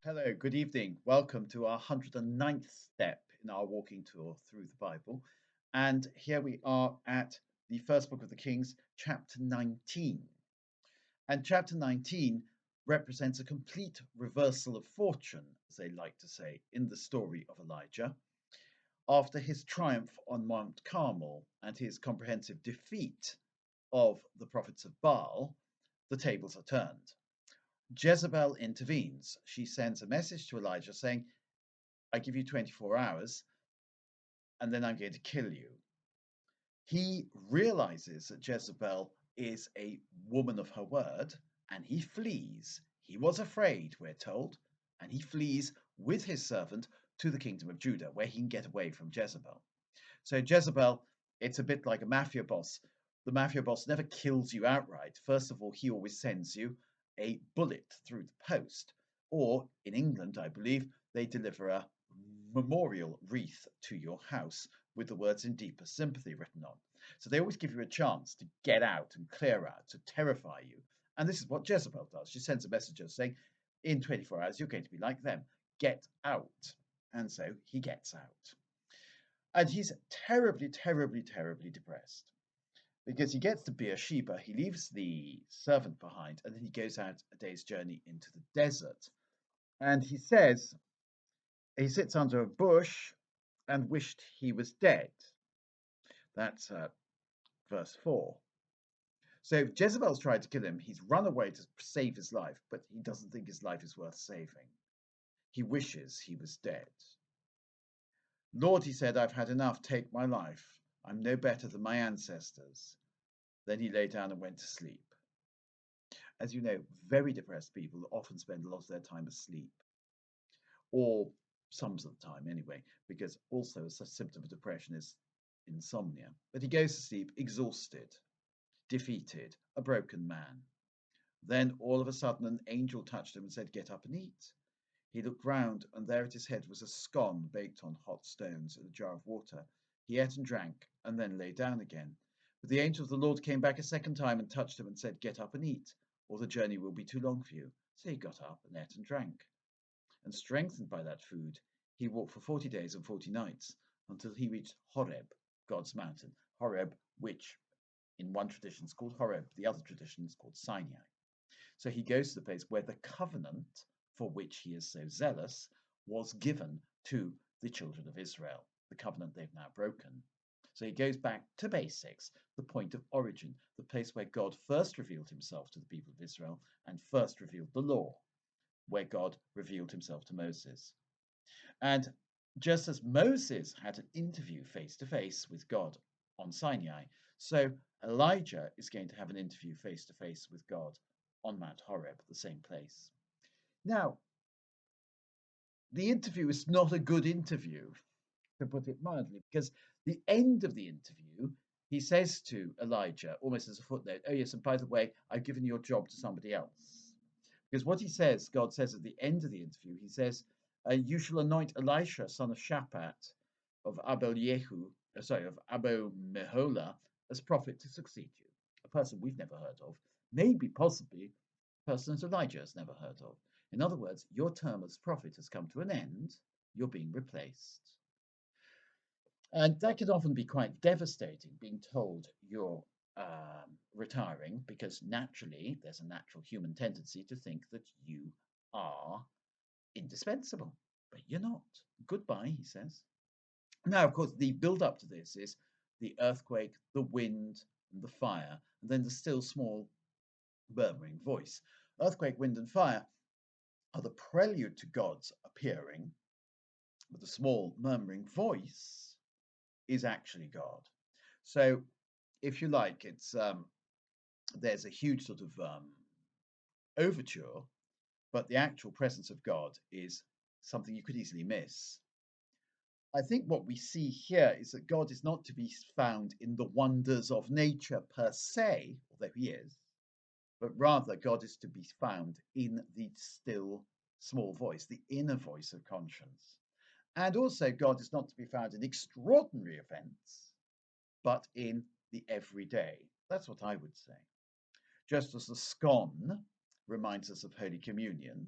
Hello, good evening. Welcome to our 109th step in our walking tour through the Bible. And here we are at the first book of the Kings, chapter 19. And chapter 19 represents a complete reversal of fortune, as they like to say, in the story of Elijah. After his triumph on Mount Carmel and his comprehensive defeat of the prophets of Baal, the tables are turned. Jezebel intervenes. She sends a message to Elijah saying, I give you 24 hours and then I'm going to kill you. He realizes that Jezebel is a woman of her word and he flees. He was afraid, we're told, and he flees with his servant to the kingdom of Judah where he can get away from Jezebel. So, Jezebel, it's a bit like a mafia boss. The mafia boss never kills you outright. First of all, he always sends you a bullet through the post. Or in England, I believe, they deliver a memorial wreath to your house with the words in deepest sympathy written on. So they always give you a chance to get out and clear out, to terrify you. And this is what Jezebel does. She sends a messenger saying, in 24 hours, you're going to be like them. Get out. And so he gets out. And he's terribly, terribly, terribly depressed because he gets to Beersheba, he leaves the servant behind, and then he goes out a day's journey into the desert. And he says, he sits under a bush and wished he was dead. That's verse 4. So Jezebel's tried to kill him. He's run away to save his life, but he doesn't think his life is worth saving. He wishes he was dead. Lord, he said, I've had enough. Take my life. I'm no better than my ancestors. Then he lay down and went to sleep. As you know, very depressed people often spend a lot of their time asleep, or some of the time anyway, because also a symptom of depression is insomnia. But he goes to sleep exhausted, defeated, a broken man. Then all of a sudden an angel touched him and said, Get up and eat. He looked round, and there at his head was a scone baked on hot stones in a jar of water. He ate and drank, and then lay down again. But the angel of the Lord came back a second time and touched him and said, Get up and eat, or the journey will be too long for you. So he got up and ate and drank. And strengthened by that food, he walked for 40 days and 40 nights until he reached Horeb, God's mountain. Horeb, which in one tradition is called Horeb, the other tradition is called Sinai. So he goes to the place where the covenant for which he is so zealous was given to the children of Israel, the covenant they've now broken. So he goes back to basics, the point of origin, the place where God first revealed himself to the people of Israel and first revealed the law, where God revealed himself to Moses. And just as Moses had an interview face to face with God on Sinai, so Elijah is going to have an interview face to face with God on Mount Horeb, the same place. Now, the interview is not a good interview, to put it mildly, because the end of the interview, he says to Elijah, almost as a footnote, oh, yes, and by the way, I've given your job to somebody else. Because what he says, God says at the end of the interview, he says, you shall anoint Elisha, son of Shaphat, of of Abel Meholah, as prophet to succeed you. A person we've never heard of, maybe possibly a person that Elijah has never heard of. In other words, your term as prophet has come to an end, you're being replaced. And that can often be quite devastating, being told you're retiring, because naturally there's a natural human tendency to think that you are indispensable, but you're not. Goodbye, he says. Now, of course, the build up to this is the earthquake, the wind, and the fire, and then the still small murmuring voice. Earthquake, wind, and fire are the prelude to God's appearing, but the small murmuring voice is actually God. So, if you like, it's there's a huge sort of overture, but the actual presence of God is something you could easily miss. I think what we see here is that God is not to be found in the wonders of nature per se, although he is, but rather God is to be found in the still small voice, the inner voice of conscience. And also, God is not to be found in extraordinary events, but in the everyday. That's what I would say. Just as the scone reminds us of Holy Communion,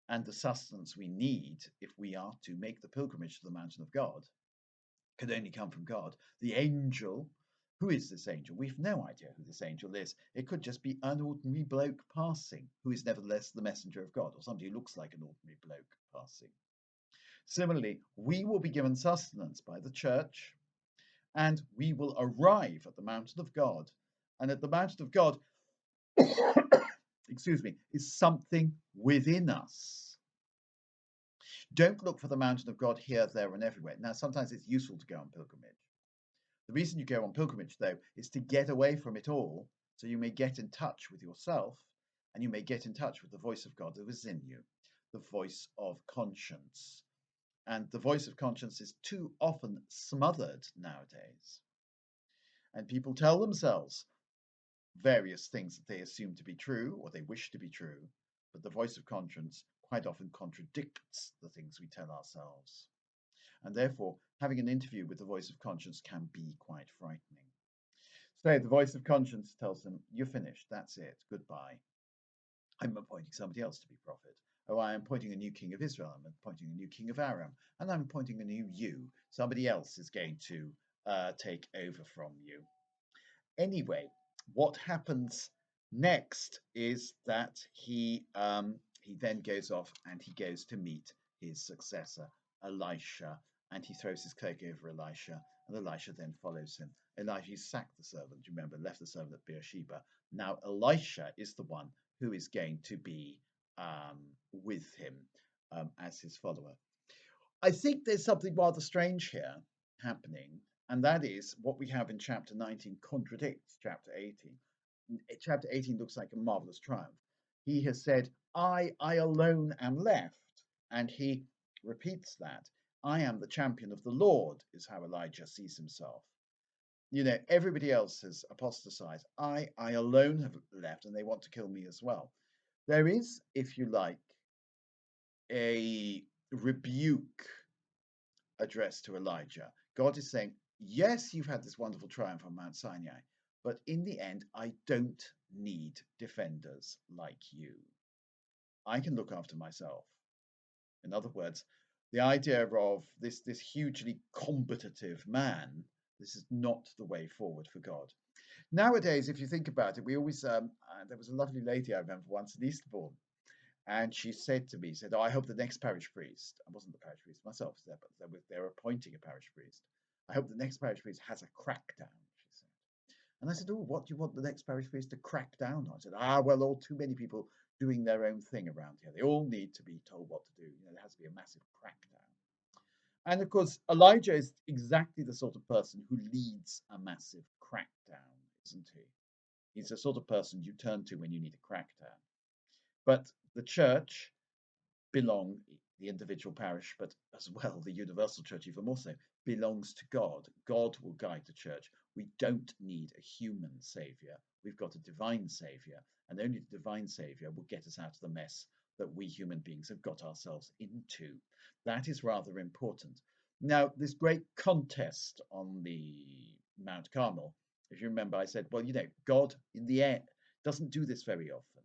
and the sustenance we need if we are to make the pilgrimage to the mountain of God could only come from God. The angel, who is this angel? We've no idea who this angel is. It could just be an ordinary bloke passing, who is nevertheless the messenger of God, or somebody who looks like an ordinary bloke passing. Similarly, we will be given sustenance by the church, and we will arrive at the mountain of God. And at the mountain of God, excuse me, is something within us. Don't look for the mountain of God here, there, and everywhere. Now, sometimes it's useful to go on pilgrimage. The reason you go on pilgrimage, though, is to get away from it all, so you may get in touch with yourself, and you may get in touch with the voice of God that is in you, the voice of conscience. And the voice of conscience is too often smothered nowadays. And people tell themselves various things that they assume to be true or they wish to be true, but the voice of conscience quite often contradicts the things we tell ourselves. And therefore, having an interview with the voice of conscience can be quite frightening. So the voice of conscience tells them, you're finished, that's it, goodbye. I'm appointing somebody else to be prophet. Oh, I am appointing a new king of Israel, I'm appointing a new king of Aram, and I'm appointing a new you. Somebody else is going to take over from you. Anyway, what happens next is that he then goes off and he goes to meet his successor, Elisha, and he throws his cloak over Elisha, and Elisha then follows him. Elisha sacked the servant, you remember, left the servant at Beersheba. Now Elisha is the one who is going to be with him as his follower. I think there's something rather strange here happening, and that is what we have in chapter 19 contradicts chapter 18. Chapter 18 looks like a marvelous triumph. He has said, I alone am left. And he repeats that. I am the champion of the Lord, is how Elijah sees himself. You know, everybody else has apostatized. I alone have left, and they want to kill me as well. There is, if you like, a rebuke addressed to Elijah. God is saying, yes, you've had this wonderful triumph on Mount Sinai, but in the end, I don't need defenders like you. I can look after myself. In other words, the idea of this hugely combative man, this is not the way forward for God. Nowadays, if you think about it, we always, there was a lovely lady I remember once in Eastbourne, and she said to me, oh, I hope the next parish priest, I wasn't the parish priest myself, but they're appointing a parish priest. I hope the next parish priest has a crackdown, she said. And I said, oh, what do you want the next parish priest to crack down on? I said, well, all too many people doing their own thing around here. They all need to be told what to do. You know, there has to be a massive crackdown. And of course, Elijah is exactly the sort of person who leads a massive crackdown, isn't he? He's the sort of person you turn to when you need a crackdown. But the church the individual parish, but as well the universal church even more so, belongs to God. God will guide the church. We don't need a human saviour. We've got a divine saviour, and only the divine saviour will get us out of the mess that we human beings have got ourselves into. That is rather important. Now, this great contest on the Mount Carmel, if you remember, I said, well, you know, God in the end doesn't do this very often,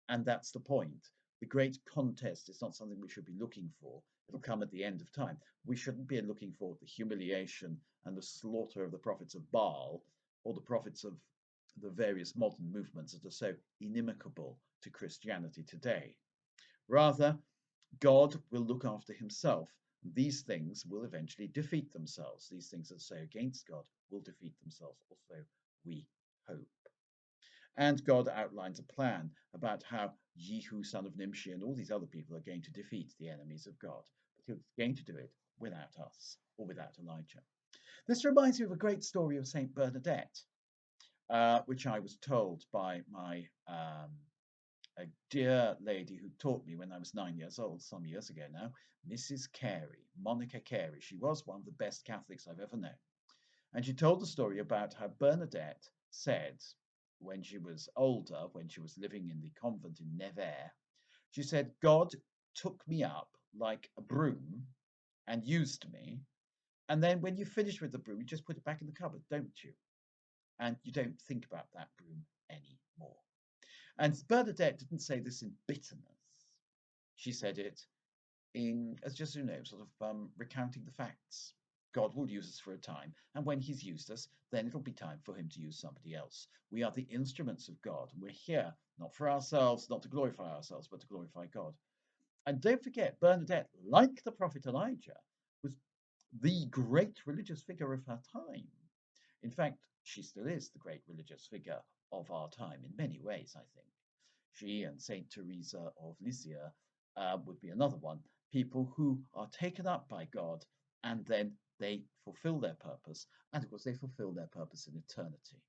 and that's the point. The great contest is not something we should be looking for. It'll come at the end of time. We shouldn't be looking for the humiliation and the slaughter of the prophets of Baal or the prophets of the various modern movements that are so inimical to Christianity today. Rather, God will look after himself. These things will eventually defeat themselves. These things that say against God will defeat themselves. Also, we hope. And God outlines a plan about how Jehu, son of Nimshi, and all these other people are going to defeat the enemies of God. But he's going to do it without us or without Elijah. This reminds me of a great story of Saint Bernadette, which I was told by a dear lady who taught me when I was 9 years old, some years ago now, Mrs. Carey, Monica Carey. She was one of the best Catholics I've ever known. And she told the story about how Bernadette said, when she was older, when she was living in the convent in Nevers, she said, God took me up like a broom and used me. And then when you finish with the broom, you just put it back in the cupboard, don't you? And you don't think about that broom anymore. And Bernadette didn't say this in bitterness. She said it in, as just sort of recounting the facts. God will use us for a time, and when He's used us, then it'll be time for Him to use somebody else. We are the instruments of God, and we're here not for ourselves, not to glorify ourselves, but to glorify God. And don't forget, Bernadette, like the prophet Elijah, was the great religious figure of her time. In fact, she still is the great religious figure of our time in many ways, I think. She and Saint Teresa of Lisieux would be another one. People who are taken up by God and then they fulfill their purpose. And of course, they fulfill their purpose in eternity.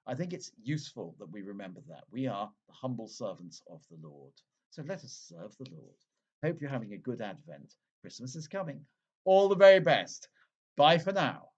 I think it's useful that we remember that. We are the humble servants of the Lord. So let us serve the Lord. Hope you're having a good Advent. Christmas is coming. All the very best. Bye for now.